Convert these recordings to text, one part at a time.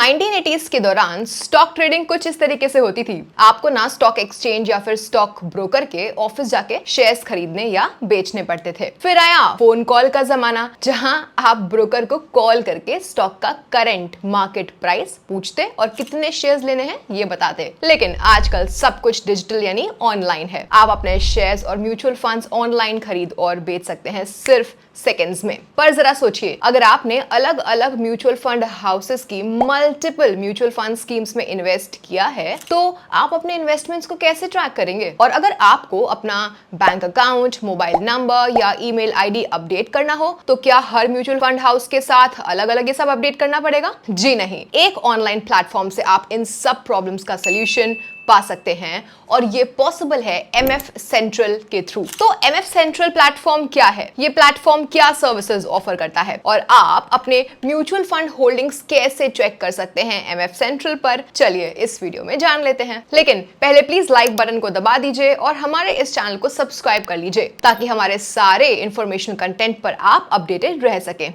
1980s के दौरान stock trading कुछ इस तरीके से होती थी। आपको ना स्टॉक एक्सचेंज या फिर स्टॉक ब्रोकर के ऑफिस जाके शेयर्स खरीदने या बेचने पड़ते थे। फिर आया फोन कॉल का जमाना, जहां आप ब्रोकर को कॉल करके स्टॉक का करंट मार्केट प्राइस पूछते और कितने शेयर्स लेने हैं ये बताते। लेकिन आजकल सब कुछ डिजिटल यानी ऑनलाइन है। आप अपने शेयर्स और म्यूचुअल फंड्स ऑनलाइन खरीद और बेच सकते हैं सिर्फ सेकंड्स में। पर जरा सोचिए, अगर आपने अलग अलग म्यूचुअल फंड हाउसेस की मल्टीपल म्यूचुअल फंड स्कीम्स में इन्वेस्ट किया है, तो आप अपने इन्वेस्टमेंट्स को कैसे ट्रैक करेंगे? और अगर आपको अपना बैंक अकाउंट, मोबाइल नंबर या ईमेल आईडी अपडेट करना हो, तो क्या हर म्यूचुअल फंड हाउस के साथ अलग अलग ये सब अपडेट करना पड़ेगा? जी नहीं, एक ऑनलाइन प्लेटफॉर्म से आप इन सब प्रॉब्लम्स का सोल्यूशन पा सकते हैं और ये पॉसिबल है MF सेंट्रल के थ्रू। तो MF सेंट्रल प्लेटफॉर्म क्या है? ये प्लेटफॉर्म क्या सर्विसेज ऑफर करता है और आप अपने म्यूचुअल फंड होल्डिंग्स कैसे चेक कर सकते हैं MF सेंट्रल पर? चलिए इस वीडियो में जान लेते हैं। लेकिन पहले प्लीज लाइक बटन को दबा दीजिए और हमारे इस चैनल को सब्सक्राइब कर लीजिए ताकि हमारे सारे इंफॉर्मेशन कंटेंट पर आप अपडेटेड रह सकें।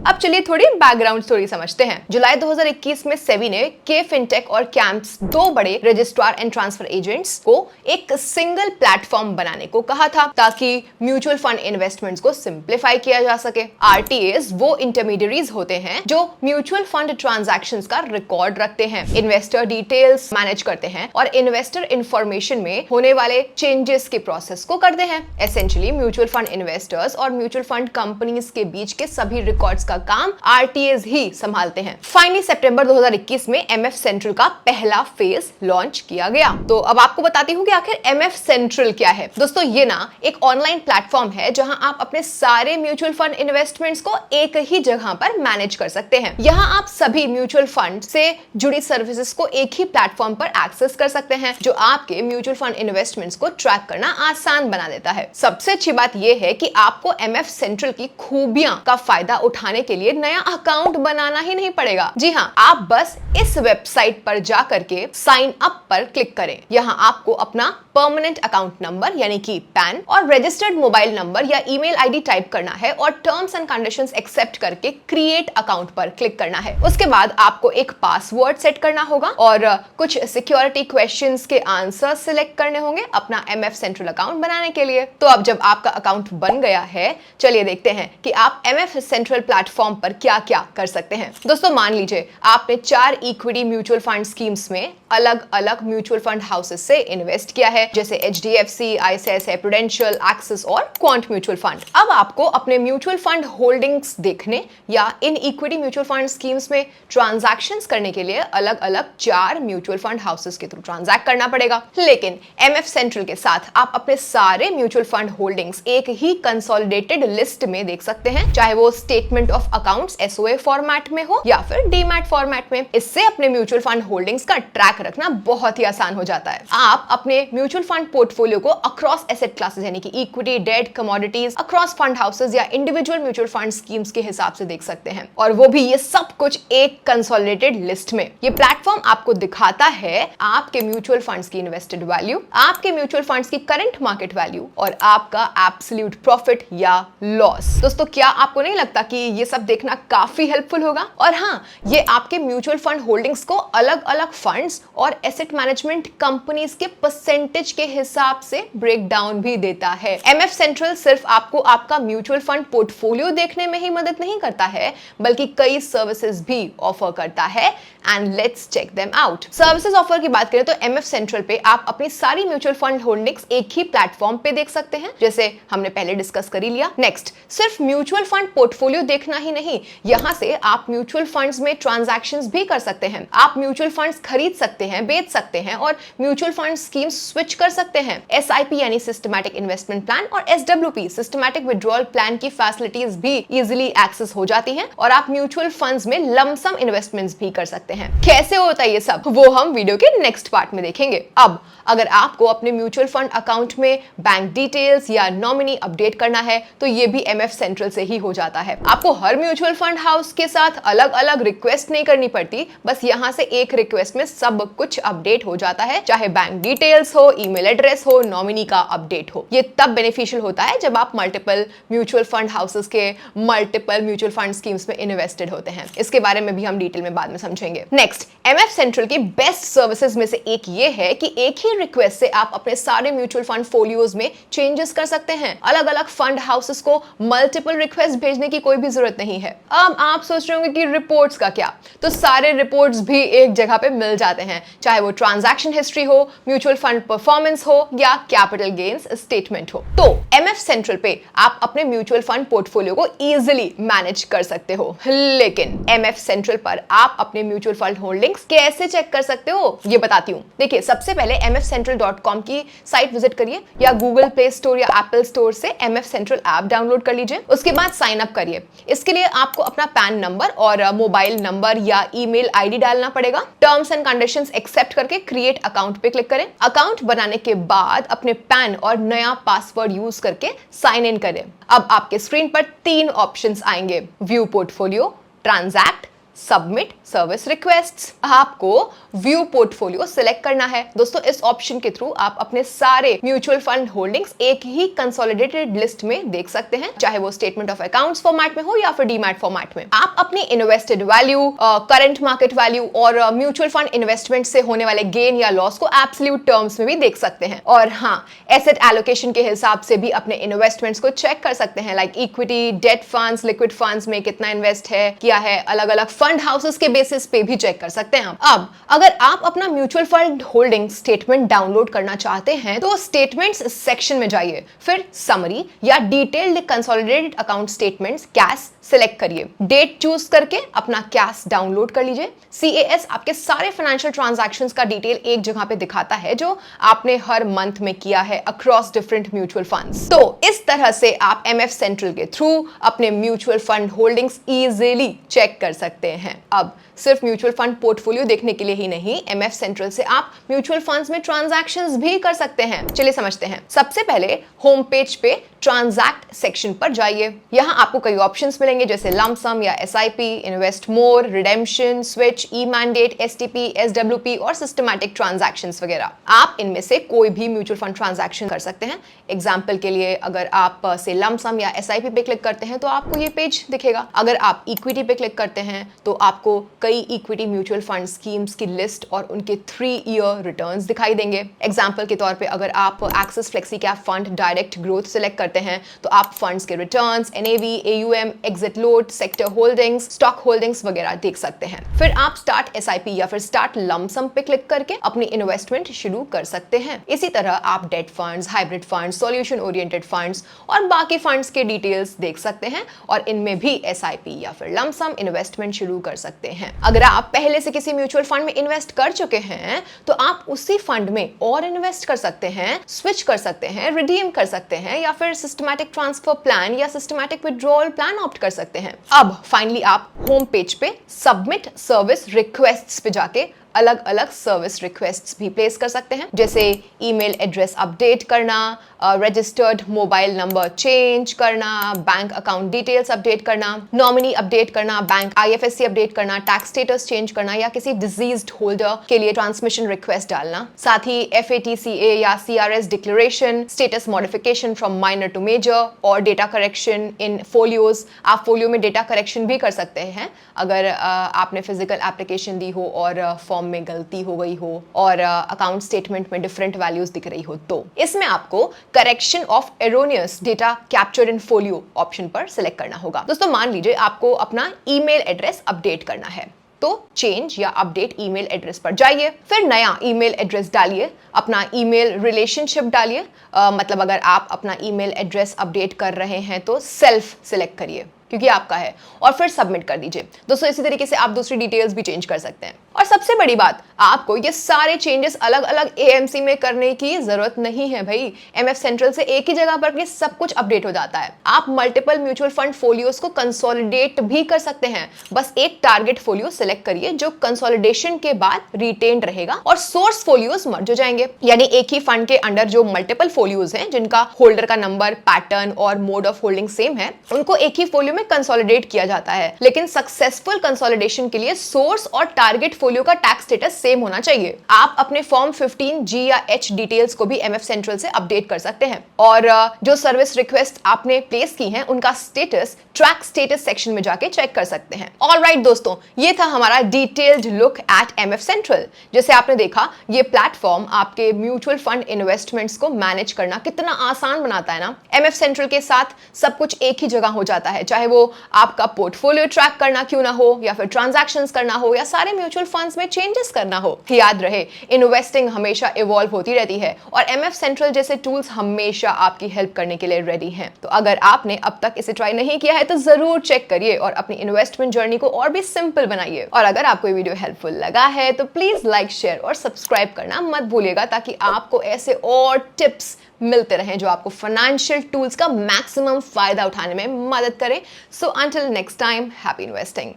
अब चलिए थोड़ी बैकग्राउंड स्टोरी समझते हैं। जुलाई 2021 में सेबी ने के फिनटेक और कैंप्स, दो बड़े रजिस्ट्रार एंड ट्रांसफर एजेंट्स को एक सिंगल प्लेटफॉर्म बनाने को कहा था ताकि म्यूचुअल फंड इन्वेस्टमेंट्स को सिंप्लीफाई किया जा सके। RTAs वो इंटरमीडियरीज होते हैं जो म्यूचुअल फंड ट्रांजैक्शंस का रिकॉर्ड रखते हैं, इन्वेस्टर डिटेल्स मैनेज करते हैं और इन्वेस्टर इंफॉर्मेशन में होने वाले चेंजेस के प्रोसेस को करते हैं। एसेंशियली म्यूचुअल फंड इन्वेस्टर्स और म्यूचुअल फंड कंपनीज के बीच के सभी रिकॉर्ड्स का काम RTAs ही संभालते हैं। फाइनली सितंबर 2021 में MF सेंट्रल का पहला फेज लॉन्च किया गया। तो अब आपको बताती हूँ कि आखिर MF सेंट्रल क्या है। दोस्तों ये ना एक ऑनलाइन प्लेटफॉर्म है जहां आप अपने सारे म्यूचुअल फंड इन्वेस्टमेंट्स को एक ही जगह पर मैनेज कर सकते हैं। यहाँ आप सभी म्यूचुअल फंड से जुड़ी सर्विसेज को एक ही प्लेटफॉर्म पर एक्सेस कर सकते हैं, जो आपके म्यूचुअल फंड इन्वेस्टमेंट्स को ट्रैक करना आसान बना देता है। सबसे अच्छी बात यह है कि आपको MF सेंट्रल की खूबियां का फायदा उठाने के लिए नया अकाउंट बनाना ही नहीं पड़ेगा। जी हाँ, आप बस इस वेबसाइट पर जाकर के साइन अप पर क्लिक करें। यहाँ आपको अपना परमानेंट अकाउंट नंबर यानी कि पैन और रजिस्टर्ड मोबाइल नंबर या ईमेल आईडी टाइप करना है और टर्म्स एंड कंडीशंस एक्सेप्ट करके क्रिएट अकाउंट पर क्लिक करना है। उसके बाद आपको एक पासवर्ड सेट करना होगा और कुछ सिक्योरिटी क्वेश्चंस के आंसर सिलेक्ट करने होंगे अपना MF सेंट्रल अकाउंट बनाने के लिए। तो अब जब आपका अकाउंट बन गया है, चलिए देखते हैं कि आप MF सेंट्रल प्लेटफॉर्म पर क्या क्या कर सकते हैं। दोस्तों मान लीजिए आपने 4 इक्विटी म्यूचुअल फंड स्कीम्स में अलग अलग म्यूचुअल फंड हाउसेस से इन्वेस्ट किया है, जैसे HDFC, ICICI Prudential, एक्सिस और क्वांट म्यूचुअल फंड। अब आपको अपने म्यूचुअल फंड होल्डिंग्स देखने या in equity mutual fund schemes में ट्रांजैक्शंस करने के लिए अलग अलग 4 म्यूचुअल फंड हाउसेस के थ्रू ट्रांजैक्ट करना पड़ेगा। लेकिन MF सेंट्रल के साथ आप अपने सारे म्यूचुअल फंड होल्डिंग्स एक ही कंसोलिडेटेड लिस्ट में देख सकते हैं, चाहे वो statement of accounts SOA format में हो या फिर डीमैट फॉर्मेट में। इससे अपने म्यूचुअल फंड होल्डिंग्स का ट्रैक रखना बहुत ही आसान हो जाता है। आप अपने म्यूचुअल फंड पोर्टफोलियो को अक्रॉस एसेट क्लासेस यानी कि equity, debt, commodities, across fund houses या इंडिविजुअल म्यूचुअल फंड स्कीम्स के हिसाब से देख सकते हैं, और वो भी ये सब कुछ एक कंसोलिडेटेड लिस्ट में। ये प्लेटफॉर्म आपको दिखाता है आपके म्यूचुअल फंड्स की इन्वेस्टेड वैल्यू, आपके म्यूचुअल फंड्स की करंट मार्केट वैल्यू और आपका एब्सोल्यूट प्रॉफिट या लॉस। दोस्तों क्या आपको नहीं लगता कि ये सब देखना काफी हेल्पफुल होगा? और हाँ, ये आपके म्यूचुअल फंड होल्डिंग्स को अलग अलग फंड्स और एसेट मैनेजमेंट कंपनीज के परसेंटेज के हिसाब से ब्रेक डाउन भी देता है। MF सेंट्रल सिर्फ आपको आपका म्यूचुअल फंड पोर्टफोलियो देखने में ही मदद नहीं करता है, बल्कि कई सर्विसेज भी ऑफर करता है। And let's check them out. Services offer की बात करें तो MF सेंट्रल पे आप अपनी सारी म्यूचुअल फंड होल्डिंग्स एक ही प्लेटफॉर्म पे देख सकते हैं, जैसे हमने पहले डिस्कस कर ही लिया। नेक्स्ट, सिर्फ म्यूचुअल फंड पोर्टफोलियो देखना ही नहीं, यहाँ से आप म्यूचुअल फंड्स में ट्रांजैक्शंस भी कर सकते हैं। आप म्यूचुअल फंड्स खरीद सकते हैं, बेच सकते हैं और म्यूचुअल फंड स्कीम स्विच कर सकते हैं। SIP यानी सिस्टमैटिक इन्वेस्टमेंट प्लान और SWP सिस्टमैटिक विड्रॉल प्लान की फैसिलिटीज भी इजीली एक्सेस हो जाती हैं और आप म्यूचुअल फंड्स में लमसम इन्वेस्टमेंट्स भी कर सकते हैं। कैसे होता है ये सब, वो हम वीडियो के नेक्स्ट पार्ट में देखेंगे। अब अगर आपको अपने म्यूचुअल फंड अकाउंट में बैंक डिटेल्स या नॉमिनी अपडेट करना है तो ये भी MF सेंट्रल से ही हो जाता है। आपको हर म्यूचुअल फंड हाउस के साथ अलग अलग रिक्वेस्ट नहीं करनी पड़ती, बस यहाँ से एक रिक्वेस्ट में सब कुछ अपडेट हो जाता है, चाहे बैंक डिटेल्स हो, ईमेल एड्रेस हो, नॉमिनी का अपडेट हो। ये तब बेनिफिशियल होता है जब आप मल्टीपल म्यूचुअल फंड हाउसेस के मल्टीपल म्यूचुअल फंड स्कीम्स में इन्वेस्टेड होते हैं। इसके बारे में भी हम डिटेल में बाद में समझेंगे। नेक्स्ट, एमएफ सेंट्रल की बेस्ट सर्विसेज में से एक ये है कि एक ही रिक्वेस्ट से आप अपने सारे म्यूचुअल फंड फोलियोज में चेंजेस कर सकते हैं। अलग अलग फंड हाउसेस को मल्टीपल रिक्वेस्ट भेजने की कोई भी जरूरत नहीं है। अब आप सोच रहे होंगे कि रिपोर्ट्स का क्या, तो सारे रिपोर्ट्स भी एक जगह पे मिल जाते हैं, चाहे वो ट्रांजैक्शन हिस्ट्री हो, म्यूचुअल फंड परफॉर्मेंस हो या कैपिटल गेन्स स्टेटमेंट हो। तो एमएफ सेंट्रल पे आप अपने म्यूचुअल फंड पोर्टफोलियो को इजीली मैनेज कर सकते हो। लेकिन एमएफ सेंट्रल पर आप अपने म्यूचुअल फंड होल्डिंग्स कैसे चेक कर सकते हो, ये बताती हूँ। देखिए, सबसे पहले mfcentral.com की साइट विजिट करिए या गूगल प्ले स्टोर या एप्पल स्टोर से एमएफ सेंट्रल ऐप डाउनलोड कर लीजिए। उसके बाद साइन अप करिए। इसके लिए आपको अपना पैन नंबर और मोबाइल नंबर या ईमेल आईडी डालना पड़ेगा। टर्म्स एंड कंडीशंस एक्सेप्ट करके क्रिएट अकाउंट पे क्लिक करें। अकाउंट बनाने के बाद अपने पैन और नया पासवर्ड यूज करके साइन इन करें। अब आपके स्क्रीन पर 3 ऑप्शंस आएंगे, view portfolio, transact, submit service requests. आपको व्यू पोर्टफोलियो सिलेक्ट करना है। दोस्तों, इस ऑप्शन के थ्रू आप अपने सारे म्यूचुअल फंड होल्डिंग्स एक ही कंसोलिडेटेड लिस्ट में देख सकते हैं, चाहे वो स्टेटमेंट ऑफ अकाउंट्स फॉर्मेट में हो या फिर डीमैट फॉर्मेट में। आप अपनी invested value, current market value और म्यूचुअल फंड इन्वेस्टमेंट से होने वाले गेन या लॉस को एब्सोल्यूट टर्म्स में भी देख सकते हैं। और हाँ, एसेट एलोकेशन के हिसाब से भी अपने इन्वेस्टमेंट्स को चेक कर सकते हैं, like equity, date funds, liquid funds में कितना इन्वेस्ट है किया है। अलग अलग फंड हाउसेस के बेसिस पे भी चेक कर सकते हैं। अब अगर आप अपना mutual fund holding statement download करना चाहते हैं तो स्टेटमेंट्स सेक्शन में जाइए, फिर समरी या detailed consolidated account statements cash select करिए। डेट चूज करके अपना कैश डाउनलोड कर लीजिए। CAS आपके सारे फाइनेंशियल ट्रांजैक्शंस का डिटेल एक जगह पे दिखाता है जो आपने हर मंथ में किया है अक्रॉस डिफरेंट म्यूचुअल फंड्स। तो इस तरह से आप एमएफ सेंट्रल के थ्रू अपने mutual fund holdings easily check कर सकते हैं। अब सिर्फ म्यूचुअल फंड पोर्टफोलियो देखने के लिए ही नहीं, एमएफ सेंट्रल से आप म्यूचुअल फंड्स में ट्रांजैक्शंस भी कर सकते हैं। चलिए समझते हैं। सबसे पहले होम पेज पे ट्रांजैक्ट सेक्शन पर जाइए। यहाँ आपको कई ऑप्शंस मिलेंगे जैसे लंप सम या SIP, invest more, redemption, switch, e mandate, STP, SWP और सिस्टमैटिक ट्रांजैक्शंस वगैरह। आप इनमें से कोई भी म्यूचुअल फंड ट्रांजैक्शन कर सकते हैं। एग्जाम्पल के लिए, अगर आप से लंप सम या SIP पे क्लिक करते हैं तो आपको ये पेज दिखेगा। अगर आप इक्विटी पे क्लिक करते हैं तो आपको कई इक्विटी म्यूचुअल फंड स्कीम्स की लिस्ट और उनके 3 ईयर रिटर्न्स दिखाई देंगे। एग्जाम्पल के तौर पे अगर आप axis flexi cap fund direct growth select करते हैं तो आप फंड्स के returns, NAV, AUM, exit load, sector holdings, stock holdings वगैरह देख सकते हैं। फिर आप स्टार्ट SIP या फिर स्टार्ट लंप सम पे क्लिक करके अपनी इन्वेस्टमेंट शुरू कर सकते हैं। इसी तरह आप date funds, hybrid funds, solution oriented funds और बाकी फंड्स के डिटेल्स देख सकते हैं और इनमें भी SIP या फिर लंप सम इन्वेस्टमेंट शुरू कर सकते हैं। अगर आप पहले से किसी म्यूचुअल फंड में इन्वेस्ट कर चुके हैं तो आप उसी फंड में और इन्वेस्ट कर सकते हैं, स्विच कर सकते हैं, रिडीम कर सकते हैं या फिर सिस्टमैटिक ट्रांसफर प्लान या सिस्टमैटिक विड्रॉल प्लान ऑप्ट कर सकते हैं। अब फाइनली आप होम पेज पे सबमिट सर्विस रिक्वेस्ट्स पे जाके अलग अलग सर्विस रिक्वेस्ट्स भी प्लेस कर सकते हैं, जैसे ईमेल एड्रेस अपडेट करना, रजिस्टर्ड मोबाइल नंबर चेंज करना, बैंक अकाउंट डिटेल्स अपडेट करना, नॉमिनी अपडेट करना, बैंक IFSC अपडेट करना, टैक्स स्टेटस चेंज करना या किसी डिजीज्ड होल्डर के लिए ट्रांसमिशन रिक्वेस्ट डालना। साथ ही FATCA या CRS declaration, status modification from minor to major और डेटा करेक्शन इन फोलियोज। आप फोलियो में डेटा करेक्शन भी कर सकते हैं अगर आपने फिजिकल एप्लीकेशन दी हो और फॉर्म में गलती हो गई हो और अकाउंट स्टेटमेंट में डिफरेंट वैल्यूज दिख रही हो। तो इसमें आपको correction of erroneous data captured in folio option पर सिलेक्ट करना होगा। दोस्तों, मान लीजिए आपको अपना ईमेल एड्रेस अपडेट करना है तो चेंज या अपडेट ईमेल एड्रेस पर जाइए, फिर नया ईमेल एड्रेस डालिए, अपना ईमेल रिलेशनशिप डालिए। मतलब अगर आप अपना ईमेल एड्रेस अपडेट कर रहे हैं तो सेल्फ सिलेक्ट करिए क्योंकि आपका है और फिर सबमिट कर दीजिए। दोस्तों, इसी तरीके से आप दूसरी डिटेल्स भी चेंज कर सकते हैं। और सबसे बड़ी बात, आपको ये सारे चेंजेस अलग अलग AMC में करने की जरूरत नहीं है भाई। एमएफ सेंट्रल से एक ही जगह पर ये सब कुछ अपडेट हो जाता है। आप मल्टीपल म्यूचुअल फंड फोलियोज को कंसोलिडेट भी कर सकते हैं। बस एक टारगेट फोलियो सिलेक्ट करिए जो कंसोलिडेशन के बाद रिटेन्ड रहेगा और सोर्स फोलियोज मर्ज हो जाएंगे। यानी एक ही फंड के अंडर जो मल्टीपल फोलियोज हैं जिनका होल्डर का नंबर, पैटर्न और मोड ऑफ होल्डिंग सेम है, उनको एक ही फोलियो में कंसोलिडेट किया जाता है। लेकिन सक्सेसफुल कंसोलिडेशन के लिए सोर्स और टारगेट पोर्टफोलियो का टैक्स स्टेटस सेम होना चाहिए। आप अपने फॉर्म 15G या H डिटेल्स को भी एमएफ सेंट्रल से अपडेट कर सकते हैं और जो सर्विस रिक्वेस्ट आपने प्लेस की हैं उनका स्टेटस ट्रैक स्टेटस सेक्शन में जाके चेक कर सकते हैं। ऑलराइट दोस्तों, ये था हमारा detailed look at MF central. जैसे आपने देखा, ये प्लेटफॉर्म आपके म्यूचुअल फंड इन्वेस्टमेंट्स को मैनेज करना कितना आसान बनाता है ना। एमएफ सेंट्रल के साथ सब कुछ एक ही जगह हो जाता है, चाहे वो आपका पोर्टफोलियो ट्रैक करना क्यों ना हो, या फिर ट्रांजैक्शंस करना हो, या सारे म्यूचुअल फंड्स में चेंजेस करना हो। याद रहे, इन्वेस्टिंग हमेशा इवॉल्व होती रहती है और एमएफ सेंट्रल जैसे टूल्स हमेशा आपकी हेल्प करने के लिए रेडी हैं। तो अगर आपने अब तक इसे ट्राई नहीं किया है तो जरूर चेक करिए और अपनी इन्वेस्टमेंट जर्नी को और भी सिंपल बनाइए। और अगर आपको ये वीडियो हेल्पफुल लगा है तो प्लीज लाइक, शेयर और सब्सक्राइब करना मत भूलिएगा, ताकि आपको ऐसे और टिप्स मिलते रहें जो आपको फाइनेंशियल टूल्स का मैक्सिमम फायदा उठाने में मदद करें। So until next time, happy investing.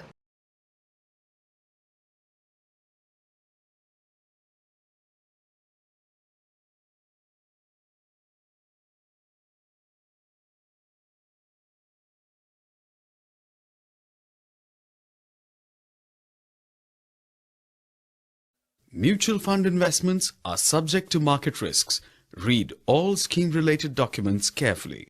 Mutual fund investments are subject to market risks. Read all scheme-related documents carefully.